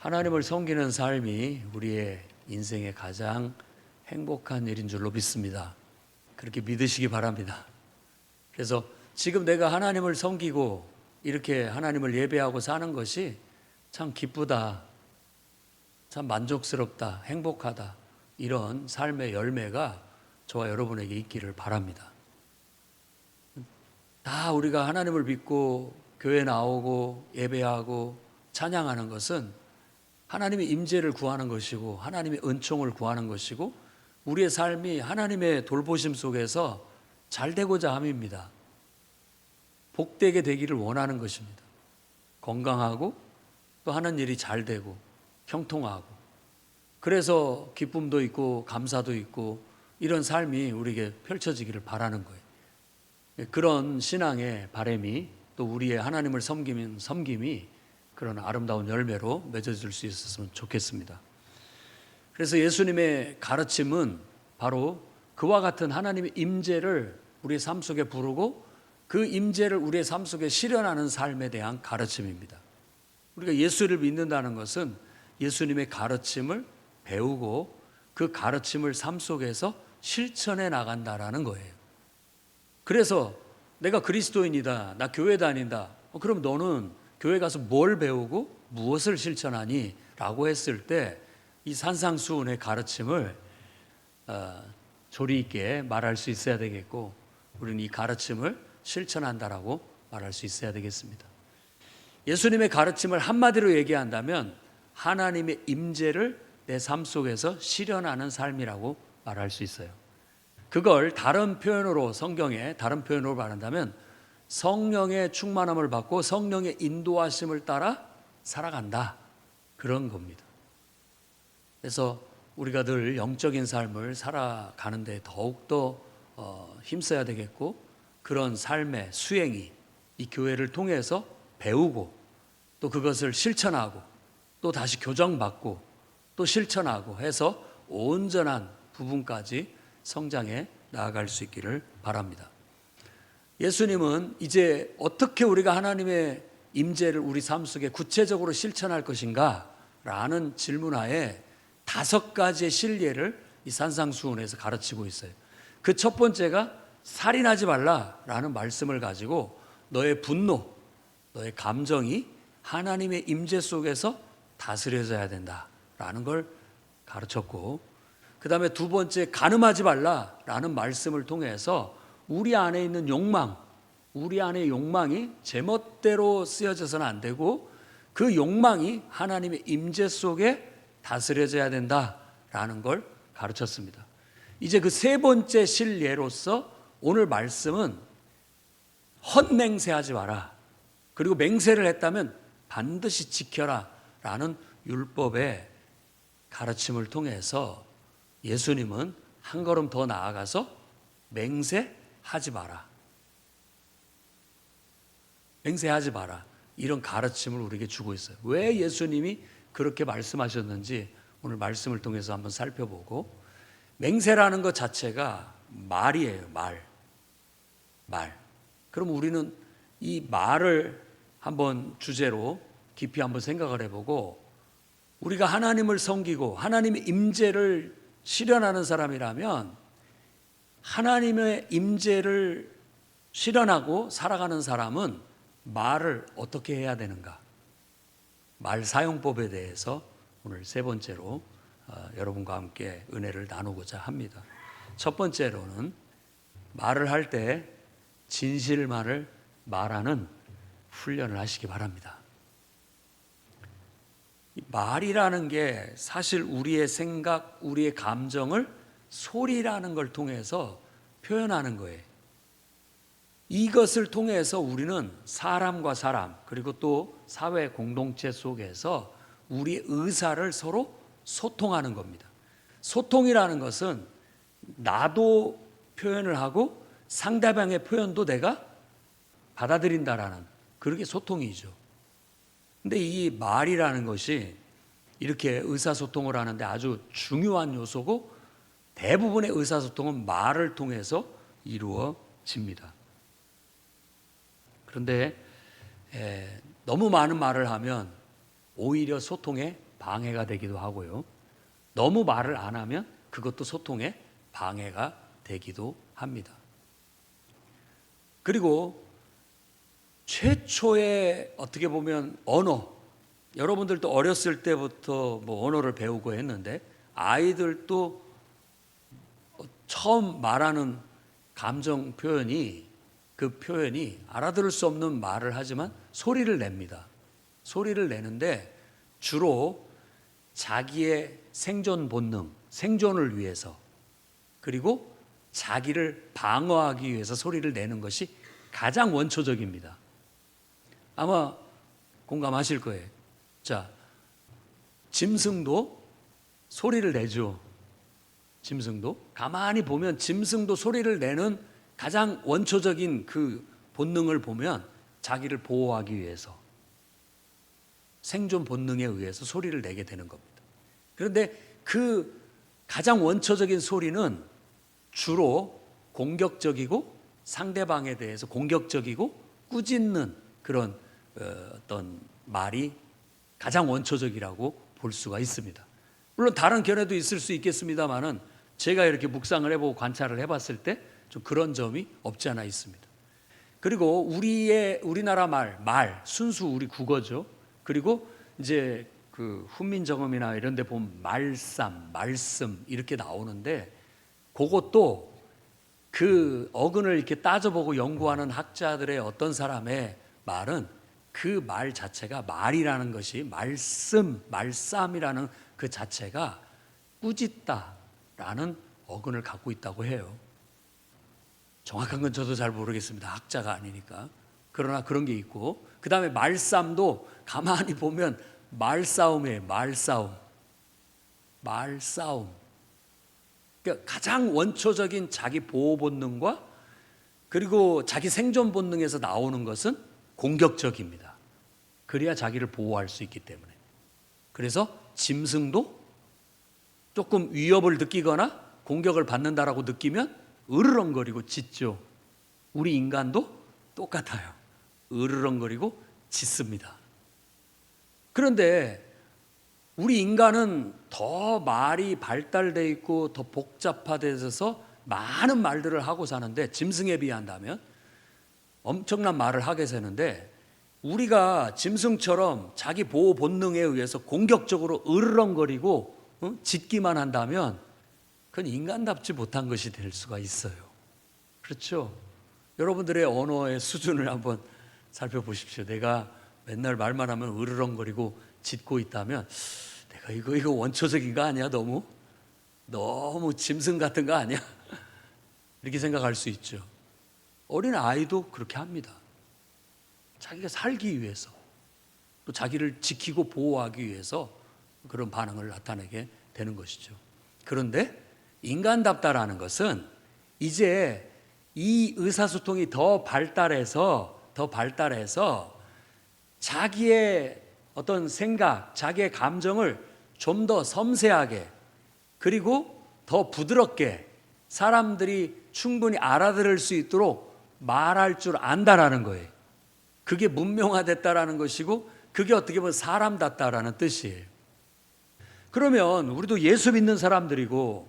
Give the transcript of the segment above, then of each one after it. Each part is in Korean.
하나님을 섬기는 삶이 우리의 인생의 가장 행복한 일인 줄로 믿습니다. 그렇게 믿으시기 바랍니다. 그래서 지금 내가 하나님을 섬기고 이렇게 하나님을 예배하고 사는 것이 참 기쁘다, 참 만족스럽다, 행복하다, 이런 삶의 열매가 저와 여러분에게 있기를 바랍니다. 다 우리가 하나님을 믿고 교회 나오고 예배하고 찬양하는 것은 하나님의 임재를 구하는 것이고 하나님의 은총을 구하는 것이고 우리의 삶이 하나님의 돌보심 속에서 잘 되고자 함입니다. 복되게 되기를 원하는 것입니다. 건강하고 또 하는 일이 잘 되고 형통하고, 그래서 기쁨도 있고 감사도 있고 이런 삶이 우리에게 펼쳐지기를 바라는 거예요. 그런 신앙의 바람이 또 우리의 하나님을 섬기는 섬김이 그런 아름다운 열매로 맺어질 수 있었으면 좋겠습니다. 그래서 예수님의 가르침은 바로 그와 같은 하나님의 임재를 우리의 삶 속에 부르고 그 임재를 우리의 삶 속에 실현하는 삶에 대한 가르침입니다. 우리가 예수를 믿는다는 것은 예수님의 가르침을 배우고 그 가르침을 삶 속에서 실천해 나간다라는 거예요. 그래서 내가 그리스도인이다, 나 교회 다닌다, 그럼 너는 교회 가서 뭘 배우고 무엇을 실천하니? 라고 했을 때 이 산상수훈의 가르침을 조리 있게 말할 수 있어야 되겠고, 우리는 이 가르침을 실천한다라고 말할 수 있어야 되겠습니다. 예수님의 가르침을 한마디로 얘기한다면 하나님의 임재를 내 삶 속에서 실현하는 삶이라고 말할 수 있어요. 그걸 다른 표현으로, 성경에 다른 표현으로 말한다면 성령의 충만함을 받고 성령의 인도하심을 따라 살아간다, 그런 겁니다. 그래서 우리가 늘 영적인 삶을 살아가는데 더욱더 힘써야 되겠고, 그런 삶의 수행이 이 교회를 통해서 배우고 또 그것을 실천하고 또 다시 교정받고 또 실천하고 해서 온전한 부분까지 성장해 나아갈 수 있기를 바랍니다. 예수님은 이제 어떻게 우리가 하나님의 임재를 우리 삶 속에 구체적으로 실천할 것인가 라는 질문하에 5가지의 실례를 이 산상수훈에서 가르치고 있어요. 그 첫 번째가 살인하지 말라라는 말씀을 가지고 너의 분노, 너의 감정이 하나님의 임재 속에서 다스려져야 된다라는 걸 가르쳤고, 그 다음에 두 번째 간음하지 말라라는 말씀을 통해서 우리 안에 있는 욕망, 우리 안의 욕망이 제멋대로 쓰여져서는 안 되고 그 욕망이 하나님의 임재 속에 다스려져야 된다라는 걸 가르쳤습니다. 이제 그 세 번째 실례로서 오늘 말씀은 헛맹세하지 마라, 그리고 맹세를 했다면 반드시 지켜라 라는 율법의 가르침을 통해서 예수님은 한 걸음 더 나아가서 맹세하지 마라, 맹세하지 마라, 이런 가르침을 우리에게 주고 있어요. 왜 예수님이 그렇게 말씀하셨는지 오늘 말씀을 통해서 한번 살펴보고, 맹세라는 것 자체가 말이에요. 말. 그럼 우리는 이 말을 한번 주제로 깊이 한번 생각을 해보고, 우리가 하나님을 섬기고 하나님의 임재를 실현하는 사람이라면 하나님의 임재를 실현하고 살아가는 사람은 말을 어떻게 해야 되는가, 말 사용법에 대해서 오늘 세 번째로 여러분과 함께 은혜를 나누고자 합니다. 첫 번째로는 말을 할 때 진실만을 말하는 훈련을 하시기 바랍니다. 말이라는 게 사실 우리의 생각, 우리의 감정을 소리라는 걸 통해서 표현하는 거예요. 이것을 통해서 우리는 사람과 사람, 그리고 또 사회 공동체 속에서 우리의 의사를 서로 소통하는 겁니다. 소통이라는 것은 나도 표현을 하고 상대방의 표현도 내가 받아들인다라는, 그게 소통이죠. 근데 이 말이라는 것이 이렇게 의사소통을 하는데 아주 중요한 요소고, 대부분의 의사소통은 말을 통해서 이루어집니다. 그런데 너무 많은 말을 하면 오히려 소통에 방해가 되기도 하고요. 너무 말을 안 하면 그것도 소통에 방해가 되기도 합니다. 그리고 최초의 어떻게 보면 언어, 여러분들도 어렸을 때부터 뭐 언어를 배우고 했는데 아이들도 처음 말하는 감정 표현이, 그 표현이 알아들을 수 없는 말을 하지만 소리를 냅니다. 소리를 내는데 주로 자기의 생존 본능, 생존을 위해서, 그리고 자기를 방어하기 위해서 소리를 내는 것이 가장 원초적입니다. 아마 공감하실 거예요. 자, 짐승도 소리를 내죠. 짐승도 가만히 보면 짐승도 소리를 내는 가장 원초적인 그 본능을 보면 자기를 보호하기 위해서, 생존 본능에 의해서 소리를 내게 되는 겁니다. 그런데 그 가장 원초적인 소리는 주로 공격적이고 상대방에 대해서 공격적이고 꾸짖는 그런 어떤 말이 가장 원초적이라고 볼 수가 있습니다. 물론 다른 견해도 있을 수 있겠습니다만은 제가 이렇게 묵상을 해보고 관찰을 해봤을 때 좀 그런 점이 없지 않아 있습니다. 그리고 우리나라 말 순수 우리 국어죠. 그리고 이제 그 훈민정음이나 이런 데 보면 말씀 이렇게 나오는데, 그것도 그 어근을 이렇게 따져보고 연구하는 학자들의 어떤 사람의 말은 그 말 자체가, 말이라는 것이 말쌈이라는 그 자체가 꾸짖다라는 어근을 갖고 있다고 해요. 정확한 건 저도 잘 모르겠습니다. 학자가 아니니까. 그러나 그런 게 있고, 그 다음에 말쌈도 가만히 보면 말싸움이에요. 말싸움. 그러니까 가장 원초적인 자기 보호 본능과 그리고 자기 생존 본능에서 나오는 것은 공격적입니다. 그래야 자기를 보호할 수 있기 때문에. 그래서 짐승도 조금 위협을 느끼거나 공격을 받는다라고 느끼면 으르렁거리고 짖죠. 우리 인간도 똑같아요. 으르렁거리고 짖습니다. 그런데 우리 인간은 더 말이 발달되어 있고 더 복잡화되어서 많은 말들을 하고 사는데, 짐승에 비한다면 엄청난 말을 하게 되는데, 우리가 짐승처럼 자기 보호 본능에 의해서 공격적으로 으르렁거리고 짖기만 한다면 그건 인간답지 못한 것이 될 수가 있어요. 그렇죠? 여러분들의 언어의 수준을 한번 살펴보십시오. 내가 맨날 말만 하면 으르렁거리고 짖고 있다면 내가 이거 원초적인 거 아니야? 너무 짐승 같은 거 아니야? 이렇게 생각할 수 있죠. 어린 아이도 그렇게 합니다. 자기가 살기 위해서, 또 자기를 지키고 보호하기 위해서 그런 반응을 나타내게 되는 것이죠. 그런데 인간답다라는 것은 이제 이 의사소통이 더 발달해서 자기의 어떤 생각, 자기의 감정을 좀 더 섬세하게, 그리고 더 부드럽게 사람들이 충분히 알아들을 수 있도록 말할 줄 안다라는 거예요. 그게 문명화됐다라는 것이고, 그게 어떻게 보면 사람답다라는 뜻이에요. 그러면 우리도 예수 믿는 사람들이고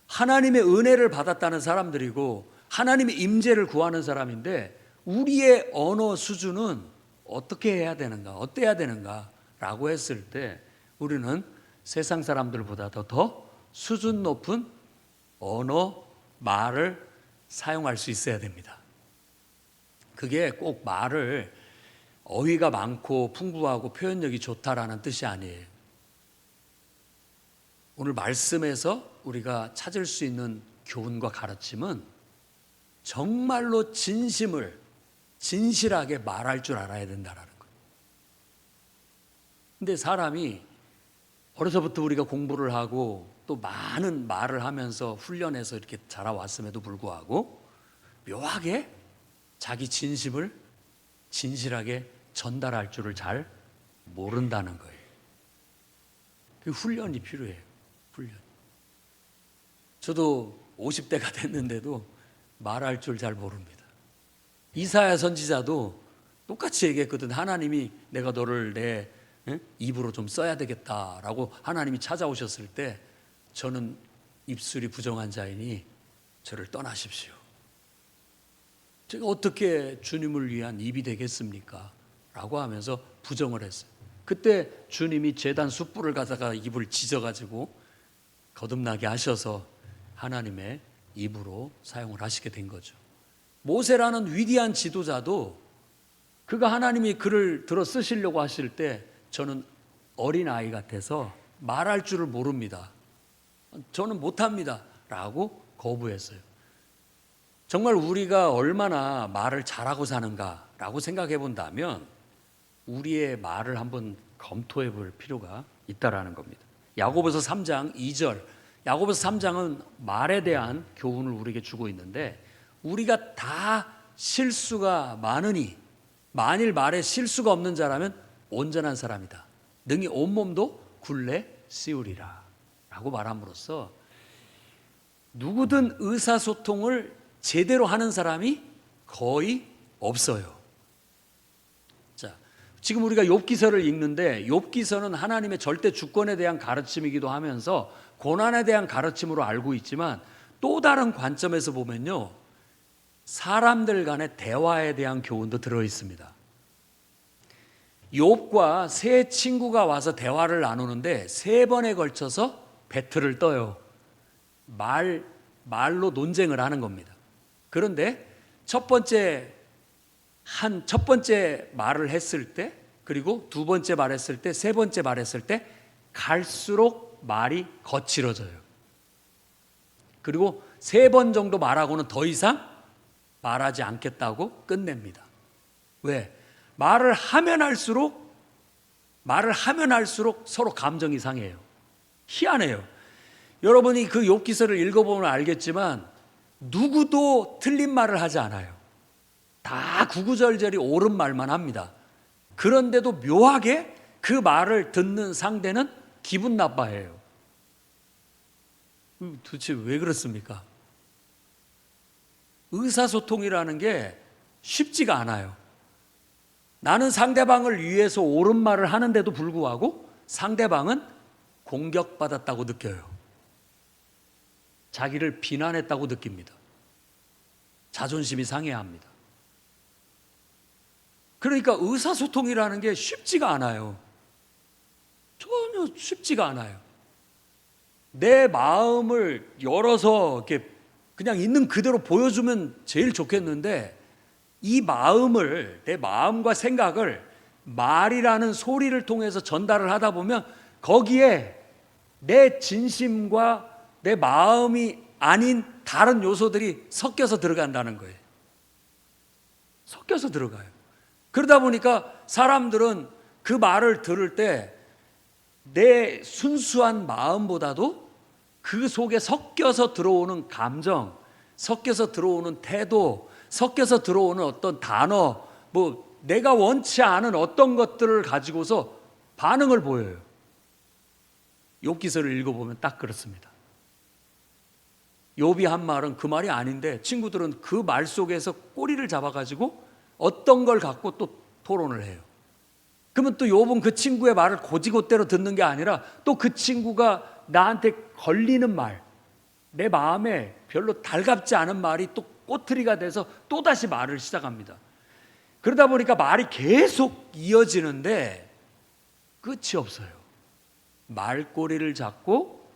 하나님의 은혜를 받았다는 사람들이고 하나님의 임재를 구하는 사람인데, 우리의 언어 수준은 어떻게 해야 되는가, 어때야 되는가 라고 했을 때 우리는 세상 사람들보다 더 수준 높은 언어, 말을 사용할 수 있어야 됩니다. 그게 꼭 말을 어휘가 많고 풍부하고 표현력이 좋다라는 뜻이 아니에요. 오늘 말씀에서 우리가 찾을 수 있는 교훈과 가르침은 정말로 진실하게 말할 줄 알아야 된다라는 거예요. 근데 사람이 어려서부터 우리가 공부를 하고 또 많은 말을 하면서 훈련해서 이렇게 자라왔음에도 불구하고 묘하게 자기 진심을 진실하게 전달할 줄을 잘 모른다는 거예요. 그 훈련이 필요해요. 훈련. 저도 50대가 됐는데도 말할 줄 잘 모릅니다. 이사야 선지자도 똑같이 얘기했거든. 하나님이 내가 너를 내 입으로 좀 써야 되겠다라고 하나님이 찾아오셨을 때 저는 입술이 부정한 자이니 저를 떠나십시오. 제가 어떻게 주님을 위한 입이 되겠습니까? 라고 하면서 부정을 했어요. 그때 주님이 제단 숯불을 가다가 입을 찢어가지고 거듭나게 하셔서 하나님의 입으로 사용을 하시게 된 거죠. 모세라는 위대한 지도자도 그가 하나님이 그를 들어 쓰시려고 하실 때 저는 어린아이 같아서 말할 줄을 모릅니다. 저는 못합니다. 라고 거부했어요. 정말 우리가 얼마나 말을 잘하고 사는가라고 생각해 본다면 우리의 말을 한번 검토해 볼 필요가 있다라는 겁니다. 야고보서 3장 2절. 야고보서 3장은 말에 대한 교훈을 우리에게 주고 있는데 우리가 다 실수가 많으니 만일 말에 실수가 없는 자라면 온전한 사람이다. 능히 온몸도 굴레 씌우리라 라고 말함으로써 누구든 의사소통을 제대로 하는 사람이 거의 없어요. 자, 지금 우리가 욥기서를 읽는데 욥기서는 하나님의 절대 주권에 대한 가르침이기도 하면서 고난에 대한 가르침으로 알고 있지만 또 다른 관점에서 보면요, 사람들 간의 대화에 대한 교훈도 들어 있습니다. 욥과 세 친구가 와서 대화를 나누는데 세 번에 걸쳐서 배틀을 떠요. 말로 논쟁을 하는 겁니다. 그런데 첫 번째 말을 했을 때, 그리고 두 번째 말했을 때, 세 번째 말했을 때 갈수록 말이 거칠어져요. 그리고 세 번 정도 말하고는 더 이상 말하지 않겠다고 끝냅니다. 왜? 말을 하면 할수록 서로 감정이 상해요. 희한해요. 여러분이 그 욥기서를 읽어보면 알겠지만 누구도 틀린 말을 하지 않아요. 다 구구절절히 옳은 말만 합니다. 그런데도 묘하게 그 말을 듣는 상대는 기분 나빠해요. 도대체 왜 그렇습니까? 의사소통이라는 게 쉽지가 않아요. 나는 상대방을 위해서 옳은 말을 하는데도 불구하고 상대방은 공격받았다고 느껴요. 자기를 비난했다고 느낍니다. 자존심이 상해합니다. 그러니까 의사소통이라는 게 쉽지가 않아요. 전혀 쉽지가 않아요. 내 마음을 열어서 이렇게 그냥 있는 그대로 보여주면 제일 좋겠는데 이 마음을, 내 마음과 생각을 말이라는 소리를 통해서 전달을 하다 보면 거기에 내 진심과 내 마음이 아닌 다른 요소들이 섞여서 들어간다는 거예요. 섞여서 들어가요. 그러다 보니까 사람들은 그 말을 들을 때 내 순수한 마음보다도 그 속에 섞여서 들어오는 감정, 섞여서 들어오는 태도, 섞여서 들어오는 어떤 단어, 내가 원치 않은 어떤 것들을 가지고서 반응을 보여요. 욥기서를 읽어보면 딱 그렇습니다. 욥이 한 말은 그 말이 아닌데 친구들은 그 말 속에서 꼬리를 잡아가지고 어떤 걸 갖고 또 토론을 해요. 그러면 또 욥은 그 친구의 말을 고지고대로 듣는 게 아니라 또 그 친구가 나한테 걸리는 말, 내 마음에 별로 달갑지 않은 말이 또 꼬투리가 돼서 또다시 말을 시작합니다. 그러다 보니까 말이 계속 이어지는데 끝이 없어요. 말꼬리를 잡고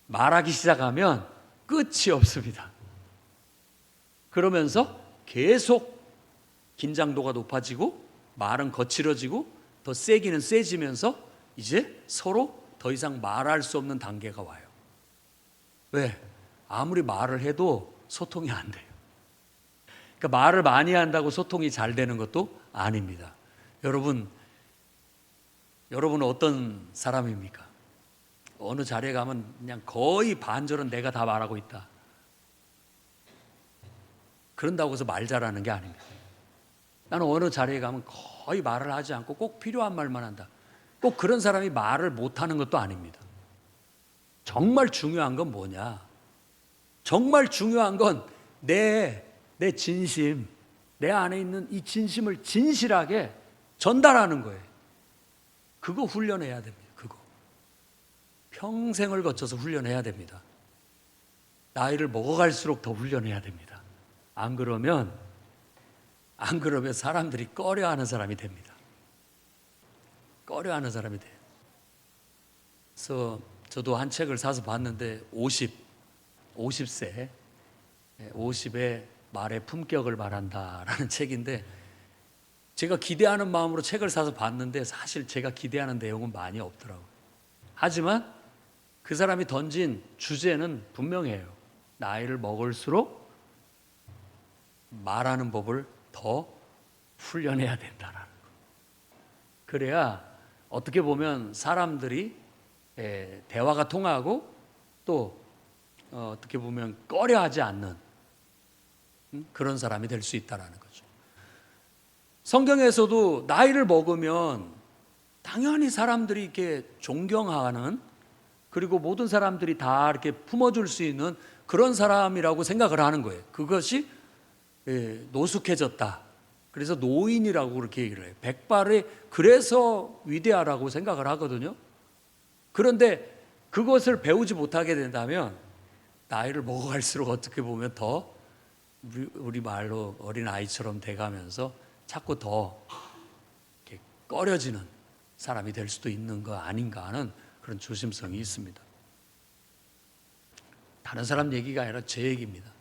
말하기 시작하면 끝이 없습니다. 그러면서 계속 긴장도가 높아지고 말은 거칠어지고 더 세기는 세지면서 이제 서로 더 이상 말할 수 없는 단계가 와요. 왜? 아무리 말을 해도 소통이 안 돼요. 그러니까 말을 많이 한다고 소통이 잘 되는 것도 아닙니다. 여러분은 어떤 사람입니까? 어느 자리에 가면 그냥 거의 반절은 내가 다 말하고 있다. 그런다고 해서 말 잘하는 게 아닙니다. 나는 어느 자리에 가면 거의 말을 하지 않고 꼭 필요한 말만 한다. 꼭 그런 사람이 말을 못하는 것도 아닙니다. 정말 중요한 건 뭐냐? 정말 중요한 건 내 진심, 내 안에 있는 이 진심을 진실하게 전달하는 거예요. 그거 훈련해야 됩니다. 그거 평생을 거쳐서 훈련해야 됩니다. 나이를 먹어갈수록 더 훈련해야 됩니다. 안 그러면 사람들이 꺼려하는 사람이 됩니다. 꺼려하는 사람이 돼요. 그래서 저도 한 책을 사서 봤는데 50세 50의 말의 품격을 말한다라는 책인데, 제가 기대하는 마음으로 책을 사서 봤는데 사실 제가 기대하는 내용은 많이 없더라고요. 하지만 그 사람이 던진 주제는 분명해요. 나이를 먹을수록 말하는 법을 더 훈련해야 된다라는 거. 그래야 어떻게 보면 사람들이 대화가 통하고 또 어떻게 보면 꺼려하지 않는 그런 사람이 될 수 있다라는 거죠. 성경에서도 나이를 먹으면 당연히 사람들이 이렇게 존경하는, 그리고 모든 사람들이 다 이렇게 품어줄 수 있는 그런 사람이라고 생각을 하는 거예요. 그것이 노숙해졌다. 그래서 노인이라고 그렇게 얘기를 해요. 백발에 그래서 위대하라고 생각을 하거든요. 그런데 그것을 배우지 못하게 된다면 나이를 먹어갈수록 어떻게 보면 더 우리 말로 어린 아이처럼 돼가면서 자꾸 더 이렇게 꺼려지는 사람이 될 수도 있는 거 아닌가 하는 그런 조심성이 있습니다. 다른 사람 얘기가 아니라 제 얘기입니다.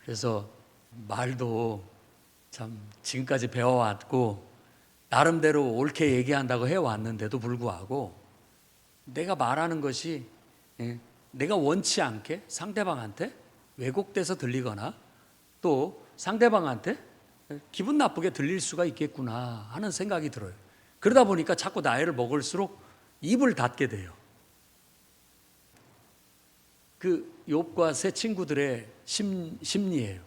그래서 말도 참 지금까지 배워왔고 나름대로 옳게 얘기한다고 해왔는데도 불구하고 내가 말하는 것이 내가 원치 않게 상대방한테 왜곡돼서 들리거나 또 상대방한테 기분 나쁘게 들릴 수가 있겠구나 하는 생각이 들어요. 그러다 보니까 자꾸 나이를 먹을수록 입을 닫게 돼요. 그 욥과 세 친구들의 심리예요.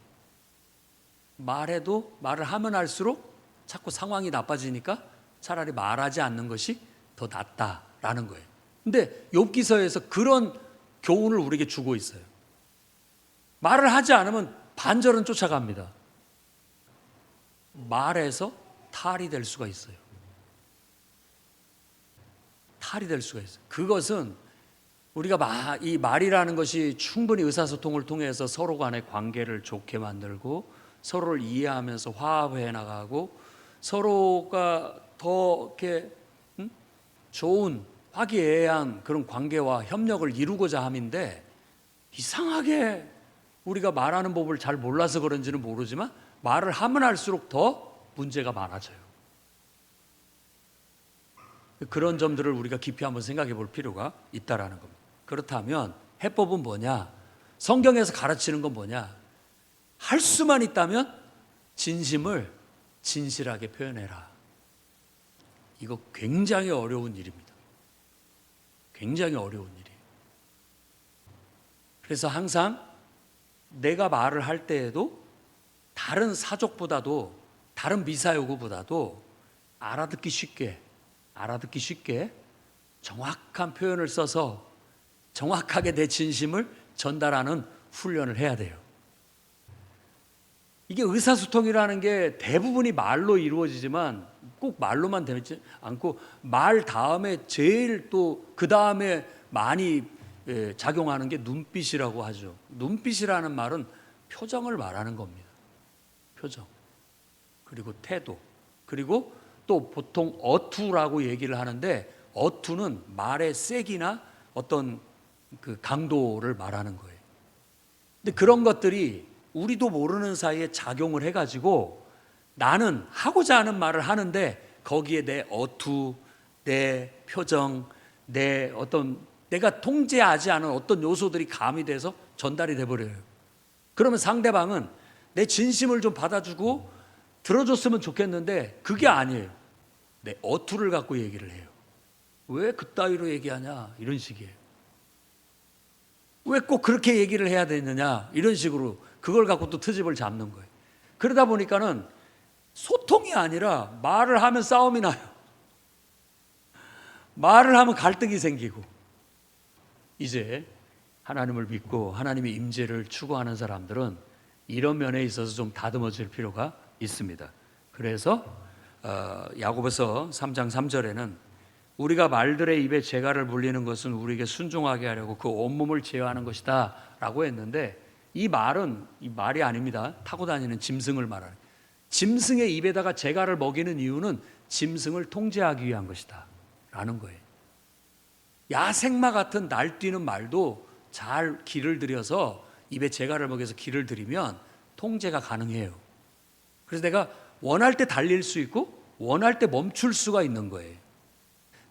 말을 하면 할수록 자꾸 상황이 나빠지니까 차라리 말하지 않는 것이 더 낫다라는 거예요. 근데 욥기서에서 그런 교훈을 우리에게 주고 있어요. 말을 하지 않으면 반절은 쫓아갑니다. 말에서 탈이 될 수가 있어요. 탈이 될 수가 있어요. 그것은 우리가 이 말이라는 것이 충분히 의사소통을 통해서 서로 간의 관계를 좋게 만들고 서로를 이해하면서 화합해 나가고 서로가 더 이렇게 좋은 화기애애한 그런 관계와 협력을 이루고자 함인데, 이상하게 우리가 말하는 법을 잘 몰라서 그런지는 모르지만 말을 하면 할수록 더 문제가 많아져요. 그런 점들을 우리가 깊이 한번 생각해 볼 필요가 있다라는 겁니다. 그렇다면 해법은 뭐냐? 성경에서 가르치는 건 뭐냐? 할 수만 있다면 진심을 진실하게 표현해라. 이거 굉장히 어려운 일입니다. 굉장히 어려운 일이에요. 그래서 항상 내가 말을 할 때에도 다른 사족보다도 다른 미사여구보다도 알아듣기 쉽게 정확한 표현을 써서 정확하게 내 진심을 전달하는 훈련을 해야 돼요. 이게 의사소통이라는 게 대부분이 말로 이루어지지만 꼭 말로만 되지 않고 말 다음에 제일 또 그 다음에 많이 작용하는 게 눈빛이라고 하죠. 눈빛이라는 말은 표정을 말하는 겁니다. 표정, 그리고 태도, 그리고 또 보통 어투라고 얘기를 하는데 어투는 말의 세기나 어떤 그 강도를 말하는 거예요. 근데 그런 것들이 우리도 모르는 사이에 작용을 해가지고 나는 하고자 하는 말을 하는데 거기에 내 어투, 내 표정, 내 어떤 내가 통제하지 않은 어떤 요소들이 가미돼서 전달이 돼버려요. 그러면 상대방은 내 진심을 좀 받아주고 들어줬으면 좋겠는데 그게 아니에요. 내 어투를 갖고 얘기를 해요. 왜 그따위로 얘기하냐 이런 식이에요. 왜 꼭 그렇게 얘기를 해야 되느냐 이런 식으로 그걸 갖고 또 트집을 잡는 거예요. 그러다 보니까는 소통이 아니라 말을 하면 싸움이 나요. 말을 하면 갈등이 생기고. 이제 하나님을 믿고 하나님의 임재를 추구하는 사람들은 이런 면에 있어서 좀 다듬어질 필요가 있습니다. 그래서 야고보서 3장 3절에는 우리가 말들의 입에 재갈을 물리는 것은 우리에게 순종하게 하려고 그 온몸을 제어하는 것이다 라고 했는데, 이 말은 이 말이 아닙니다. 타고 다니는 짐승을 말하는, 짐승의 입에다가 재갈을 먹이는 이유는 짐승을 통제하기 위한 것이다 라는 거예요. 야생마 같은 날뛰는 말도 잘 기를 들여서 입에 재갈을 먹여서 기를 들이면 통제가 가능해요. 그래서 내가 원할 때 달릴 수 있고 원할 때 멈출 수가 있는 거예요.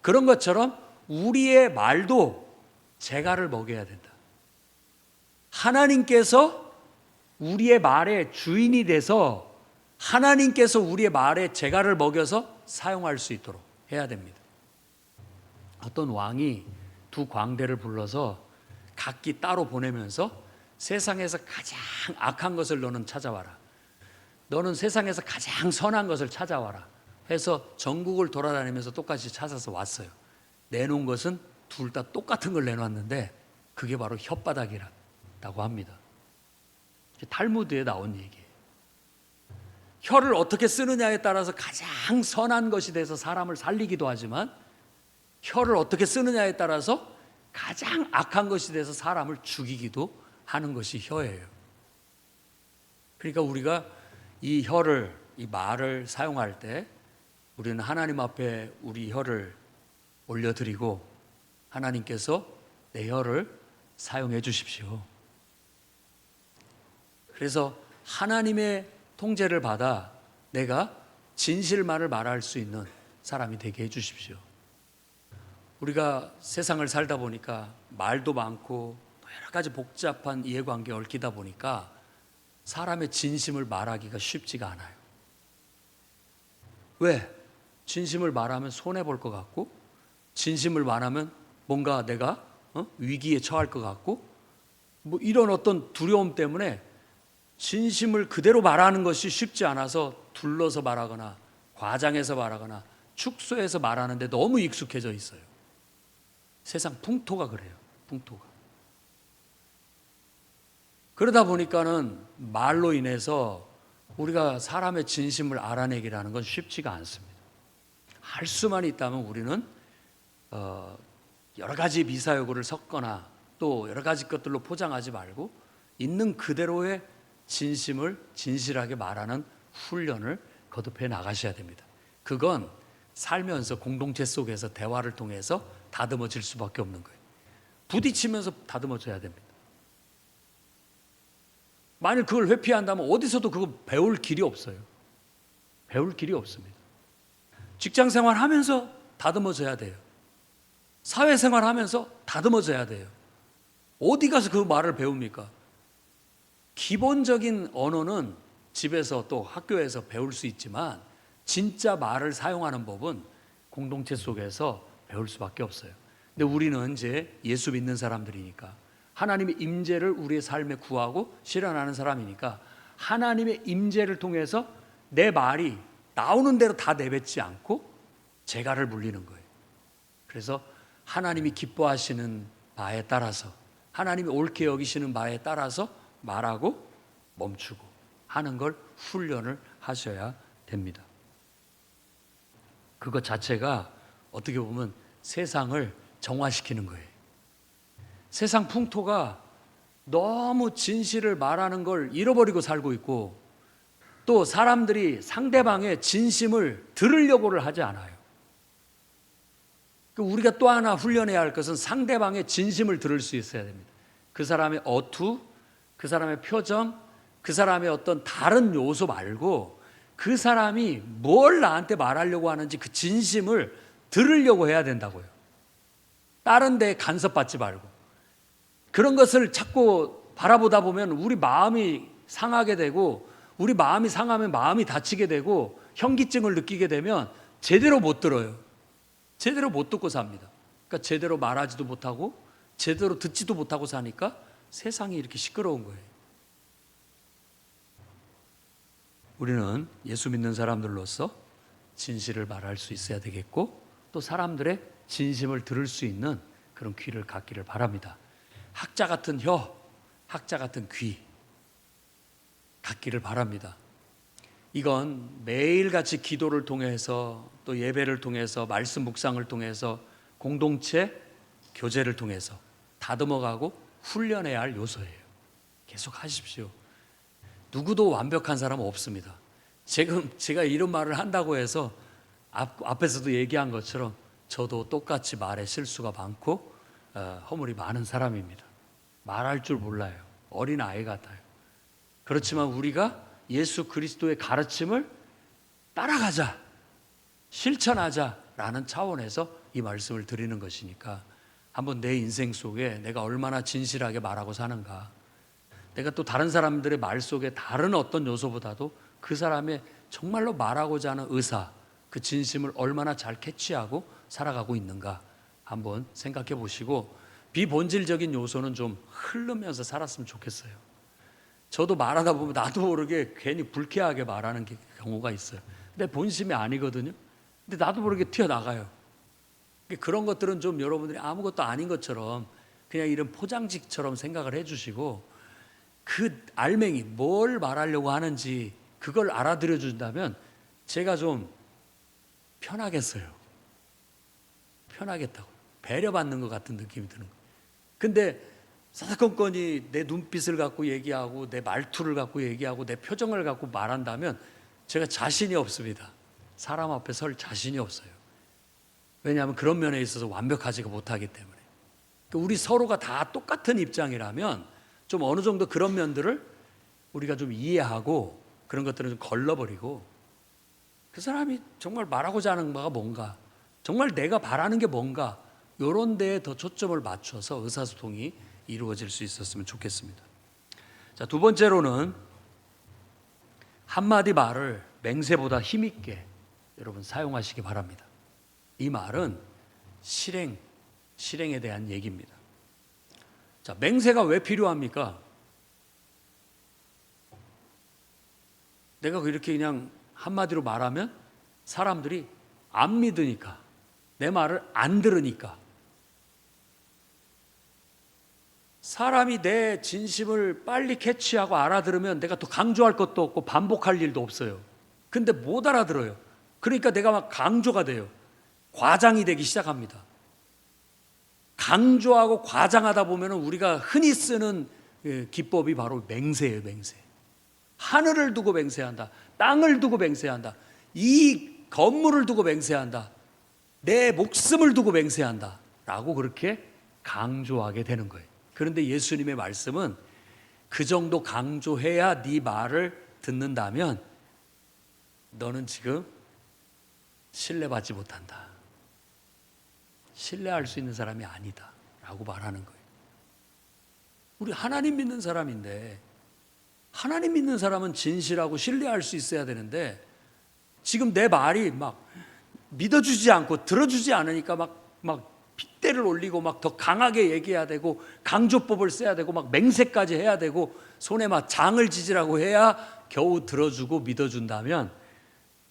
그런 것처럼 우리의 말도 재갈을 먹여야 된다. 하나님께서 우리의 말의 주인이 돼서 하나님께서 우리의 말에 재갈을 먹여서 사용할 수 있도록 해야 됩니다. 어떤 왕이 두 광대를 불러서 각기 따로 보내면서 세상에서 가장 악한 것을 너는 찾아와라, 너는 세상에서 가장 선한 것을 찾아와라 해서 전국을 돌아다니면서 똑같이 찾아서 왔어요. 내놓은 것은 둘 다 똑같은 걸 내놨는데 그게 바로 혓바닥이라고 합니다. 탈무드에 나온 얘기예요. 혀를 어떻게 쓰느냐에 따라서 가장 선한 것이 돼서 사람을 살리기도 하지만, 혀를 어떻게 쓰느냐에 따라서 가장 악한 것이 돼서 사람을 죽이기도 하는 것이 혀예요. 그러니까 우리가 이 혀를, 이 말을 사용할 때 우리는 하나님 앞에 우리 혀를 올려드리고, 하나님께서 내 혀를 사용해 주십시오. 그래서 하나님의 통제를 받아 내가 진실만을 말할 수 있는 사람이 되게 해 주십시오. 우리가 세상을 살다 보니까 말도 많고 여러 가지 복잡한 이해관계에 얽히다 보니까 사람의 진심을 말하기가 쉽지가 않아요. 왜? 진심을 말하면 손해볼 것 같고, 진심을 말하면 뭔가 내가 위기에 처할 것 같고, 뭐 이런 어떤 두려움 때문에 진심을 그대로 말하는 것이 쉽지 않아서 둘러서 말하거나 과장해서 말하거나 축소해서 말하는데 너무 익숙해져 있어요. 세상 풍토가 그래요. 풍토가. 그러다 보니까는 말로 인해서 우리가 사람의 진심을 알아내기라는 건 쉽지가 않습니다. 할 수만 있다면 우리는 여러 가지 미사여구를 섞거나 또 여러 가지 것들로 포장하지 말고 있는 그대로의 진심을 진실하게 말하는 훈련을 거듭해 나가셔야 됩니다. 그건 살면서 공동체 속에서 대화를 통해서 다듬어질 수밖에 없는 거예요. 부딪히면서 다듬어져야 됩니다. 만일 그걸 회피한다면 어디서도 그거 배울 길이 없어요. 배울 길이 없습니다. 직장생활 하면서 다듬어져야 돼요. 사회생활 하면서 다듬어져야 돼요. 어디 가서 그 말을 배웁니까? 기본적인 언어는 집에서 또 학교에서 배울 수 있지만 진짜 말을 사용하는 법은 공동체 속에서 배울 수밖에 없어요. 근데 우리는 이제 예수 믿는 사람들이니까, 하나님의 임재를 우리의 삶에 구하고 실현하는 사람이니까 하나님의 임재를 통해서 내 말이 나오는 대로 다 내뱉지 않고 재갈을 물리는 거예요. 그래서 하나님이 기뻐하시는 바에 따라서, 하나님이 옳게 여기시는 바에 따라서 말하고 멈추고 하는 걸 훈련을 하셔야 됩니다. 그것 자체가 어떻게 보면 세상을 정화시키는 거예요. 세상 풍토가 너무 진실을 말하는 걸 잃어버리고 살고 있고, 또 사람들이 상대방의 진심을 들으려고를 하지 않아요. 우리가 또 하나 훈련해야 할 것은 상대방의 진심을 들을 수 있어야 됩니다. 그 사람의 어투, 그 사람의 표정, 그 사람의 어떤 다른 요소 말고 그 사람이 뭘 나한테 말하려고 하는지 그 진심을 들으려고 해야 된다고요. 다른 데에 간섭받지 말고. 그런 것을 자꾸 바라보다 보면 우리 마음이 상하게 되고, 우리 마음이 상하면 마음이 다치게 되고, 현기증을 느끼게 되면 제대로 못 들어요. 제대로 못 듣고 삽니다. 그러니까 제대로 말하지도 못하고 제대로 듣지도 못하고 사니까 세상이 이렇게 시끄러운 거예요. 우리는 예수 믿는 사람들로서 진실을 말할 수 있어야 되겠고, 또 사람들의 진심을 들을 수 있는 그런 귀를 갖기를 바랍니다. 학자 같은 혀, 학자 같은 귀 갖기를 바랍니다. 이건 매일같이 기도를 통해서 또 예배를 통해서 말씀 묵상을 통해서 공동체 교제를 통해서 다듬어가고 훈련해야 할 요소예요. 계속 하십시오. 누구도 완벽한 사람은 없습니다. 지금 제가 이런 말을 한다고 해서 앞에서도 얘기한 것처럼 저도 똑같이 말에 실수가 많고 허물이 많은 사람입니다. 말할 줄 몰라요. 어린 아이 같아요. 그렇지만 우리가 예수 그리스도의 가르침을 따라가자, 실천하자라는 차원에서 이 말씀을 드리는 것이니까 한번 내 인생 속에 내가 얼마나 진실하게 말하고 사는가, 내가 또 다른 사람들의 말 속에 다른 어떤 요소보다도 그 사람의 정말로 말하고자 하는 의사, 그 진심을 얼마나 잘 캐치하고 살아가고 있는가 한번 생각해 보시고, 비본질적인 요소는 좀 흐르면서 살았으면 좋겠어요. 저도 말하다 보면 나도 모르게 괜히 불쾌하게 말하는 경우가 있어요. 내 본심이 아니거든요. 근데 나도 모르게 튀어나가요. 그런 것들은 좀 여러분들이 아무것도 아닌 것처럼 그냥 이런 포장지처럼 생각을 해주시고, 그 알맹이 뭘 말하려고 하는지 그걸 알아들여 준다면 제가 좀 편하겠어요. 편하겠다고. 배려받는 것 같은 느낌이 드는 거예요. 근데 사사건건이 내 눈빛을 갖고 얘기하고 내 말투를 갖고 얘기하고 내 표정을 갖고 말한다면 제가 자신이 없습니다. 사람 앞에 설 자신이 없어요. 왜냐하면 그런 면에 있어서 완벽하지가 못하기 때문에. 우리 서로가 다 똑같은 입장이라면 좀 어느 정도 그런 면들을 우리가 좀 이해하고 그런 것들은 좀 걸러버리고, 그 사람이 정말 말하고자 하는 바가 뭔가, 정말 내가 바라는 게 뭔가, 이런 데에 더 초점을 맞춰서 의사소통이 이루어질 수 있었으면 좋겠습니다. 자, 두 번째로는 한마디 말을 맹세보다 힘있게 여러분 사용하시기 바랍니다. 이 말은 실행에 대한 얘기입니다. 자, 맹세가 왜 필요합니까? 내가 이렇게 그냥 한마디로 말하면 사람들이 안 믿으니까, 내 말을 안 들으니까. 사람이 내 진심을 빨리 캐치하고 알아들으면 내가 또 강조할 것도 없고 반복할 일도 없어요. 근데 못 알아들어요. 그러니까 내가 막 강조가 돼요. 과장이 되기 시작합니다. 강조하고 과장하다 보면 우리가 흔히 쓰는 기법이 바로 맹세예요. 맹세. 하늘을 두고 맹세한다. 땅을 두고 맹세한다. 이 건물을 두고 맹세한다. 내 목숨을 두고 맹세한다 라고 그렇게 강조하게 되는 거예요. 그런데 예수님의 말씀은 그 정도 강조해야 네 말을 듣는다면 너는 지금 신뢰받지 못한다. 신뢰할 수 있는 사람이 아니다 라고 말하는 거예요. 우리 하나님 믿는 사람인데, 하나님 믿는 사람은 진실하고 신뢰할 수 있어야 되는데, 지금 내 말이 막 믿어주지 않고 들어주지 않으니까 막 핏대를 올리고 막 더 강하게 얘기해야 되고 강조법을 써야 되고 막 맹세까지 해야 되고 손에 막 장을 지지라고 해야 겨우 들어주고 믿어준다면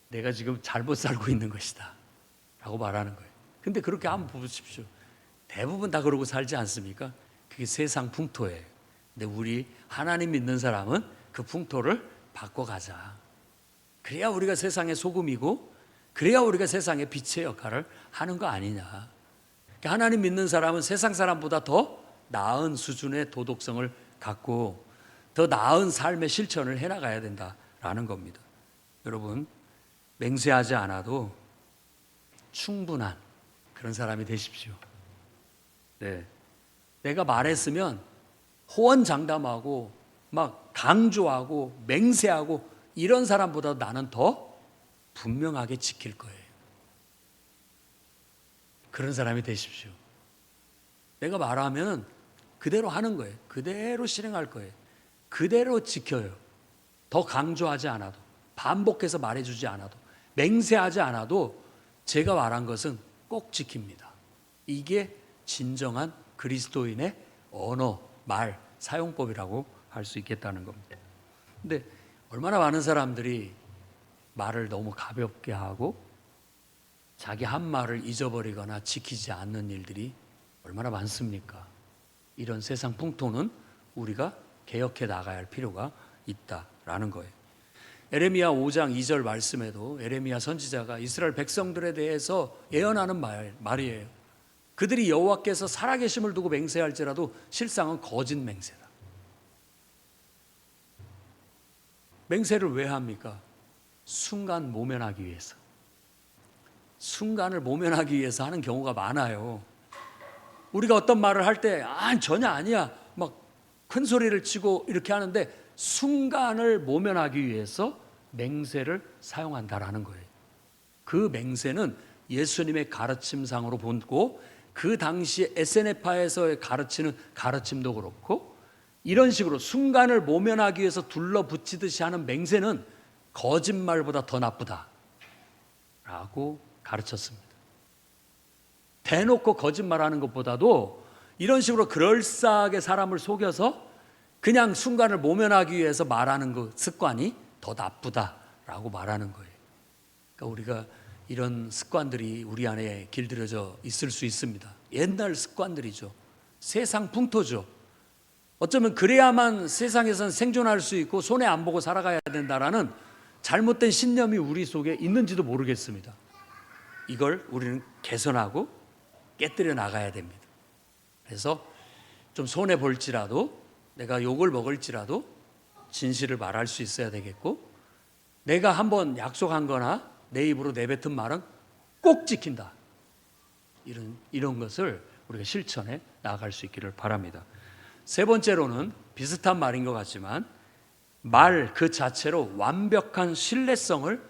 내가 지금 잘못 살고 있는 것이다 라고 말하는 거예요. 근데 그렇게 한번 보십시오. 대부분 다 그러고 살지 않습니까? 그게 세상 풍토예요. 근데 우리 하나님 믿는 사람은 그 풍토를 바꿔가자. 그래야 우리가 세상의 소금이고 그래야 우리가 세상의 빛의 역할을 하는 거 아니냐. 하나님 믿는 사람은 세상 사람보다 더 나은 수준의 도덕성을 갖고 더 나은 삶의 실천을 해나가야 된다라는 겁니다. 여러분, 맹세하지 않아도 충분한 그런 사람이 되십시오. 네. 내가 말했으면 호언장담하고 막 강조하고 맹세하고 이런 사람보다 나는 더 분명하게 지킬 거예요. 그런 사람이 되십시오. 내가 말하면 그대로 하는 거예요. 그대로 실행할 거예요. 그대로 지켜요. 더 강조하지 않아도, 반복해서 말해주지 않아도, 맹세하지 않아도 제가 말한 것은 꼭 지킵니다. 이게 진정한 그리스도인의 언어, 말, 사용법이라고 할 수 있겠다는 겁니다. 근데 얼마나 많은 사람들이 말을 너무 가볍게 하고 자기 한 말을 잊어버리거나 지키지 않는 일들이 얼마나 많습니까? 이런 세상 풍토는 우리가 개혁해 나가야 할 필요가 있다라는 거예요. 에레미야 5장 2절 말씀에도 에레미야 선지자가 이스라엘 백성들에 대해서 예언하는 말이에요. 그들이 여호와께서 살아계심을 두고 맹세할지라도 실상은 거짓 맹세다. 맹세를 왜 합니까? 순간 모면하기 위해서. 순간을 모면하기 위해서 하는 경우가 많아요. 우리가 어떤 말을 할 때 전혀 아니야 막 큰 소리를 치고 이렇게 하는데 순간을 모면하기 위해서 맹세를 사용한다라는 거예요. 그 맹세는 예수님의 가르침상으로 보고 그 당시에 에세네파에서 가르치는 가르침도 그렇고 이런 식으로 순간을 모면하기 위해서 둘러붙이듯이 하는 맹세는 거짓말보다 더 나쁘다라고 가르쳤습니다. 대놓고 거짓말하는 것보다도 이런 식으로 그럴싸하게 사람을 속여서 그냥 순간을 모면하기 위해서 말하는 그 습관이 더 나쁘다라고 말하는 거예요. 그러니까 우리가 이런 습관들이 우리 안에 길들여져 있을 수 있습니다. 옛날 습관들이죠. 세상 풍토죠. 어쩌면 그래야만 세상에서는 생존할 수 있고 손해 안 보고 살아가야 된다라는 잘못된 신념이 우리 속에 있는지도 모르겠습니다. 이걸 우리는 개선하고 깨뜨려 나가야 됩니다. 그래서 좀 손해 볼지라도 내가 욕을 먹을지라도 진실을 말할 수 있어야 되겠고 내가 한번 약속한 거나 내 입으로 내뱉은 말은 꼭 지킨다. 이런 것을 우리가 실천해 나아갈 수 있기를 바랍니다. 세 번째로는 비슷한 말인 것 같지만 말 그 자체로 완벽한 신뢰성을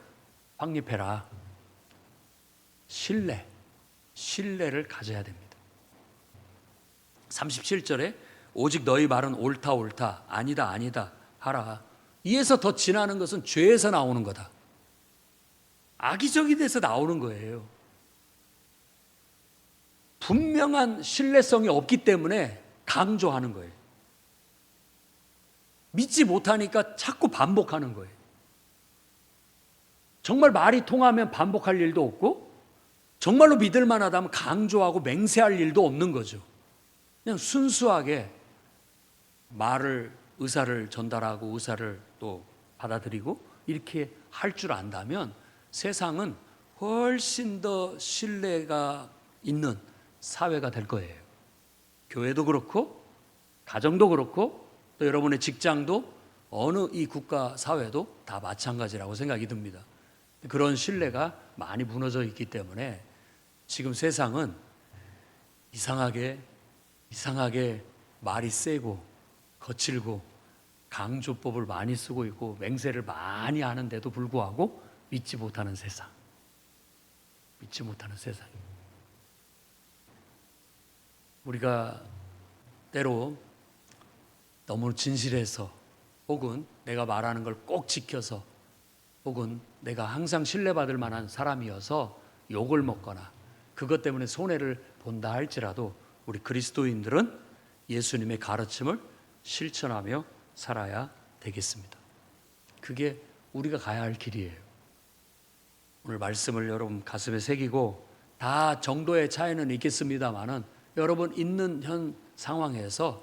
확립해라. 신뢰를 가져야 됩니다. 37절에 오직 너희 말은 옳다 옳다 아니다 아니다 하라. 이에서 더 지나는 것은 죄에서 나오는 거다. 악의적이 돼서 나오는 거예요. 분명한 신뢰성이 없기 때문에 강조하는 거예요. 믿지 못하니까 자꾸 반복하는 거예요. 정말 말이 통하면 반복할 일도 없고 정말로 믿을 만하다면 강조하고 맹세할 일도 없는 거죠. 그냥 순수하게 의사를 전달하고 의사를 또 받아들이고 이렇게 할 줄 안다면 세상은 훨씬 더 신뢰가 있는 사회가 될 거예요. 교회도 그렇고 가정도 그렇고 또 여러분의 직장도 어느 이 국가 사회도 다 마찬가지라고 생각이 듭니다. 그런 신뢰가 많이 무너져 있기 때문에 지금 세상은 이상하게 말이 세고 거칠고 강조법을 많이 쓰고 있고 맹세를 많이 하는데도 불구하고 믿지 못하는 세상. 우리가 때로 너무 진실해서 혹은 내가 말하는 걸 꼭 지켜서 혹은 내가 항상 신뢰받을 만한 사람이어서 욕을 먹거나 그것 때문에 손해를 본다 할지라도 우리 그리스도인들은 예수님의 가르침을 실천하며 살아야 되겠습니다. 그게 우리가 가야 할 길이에요. 오늘 말씀을 여러분 가슴에 새기고 다 정도의 차이는 있겠습니다만은 여러분 있는 현 상황에서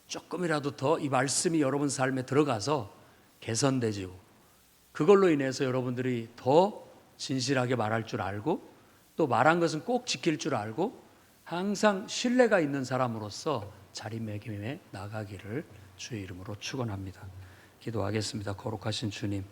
조금이라도 더 이 말씀이 여러분 삶에 들어가서 개선되지고 그걸로 인해서 여러분들이 더 진실하게 말할 줄 알고 또 말한 것은 꼭 지킬 줄 알고 항상 신뢰가 있는 사람으로서 자리매김해 나가기를 주의 이름으로 축원합니다. 기도하겠습니다. 거룩하신 주님,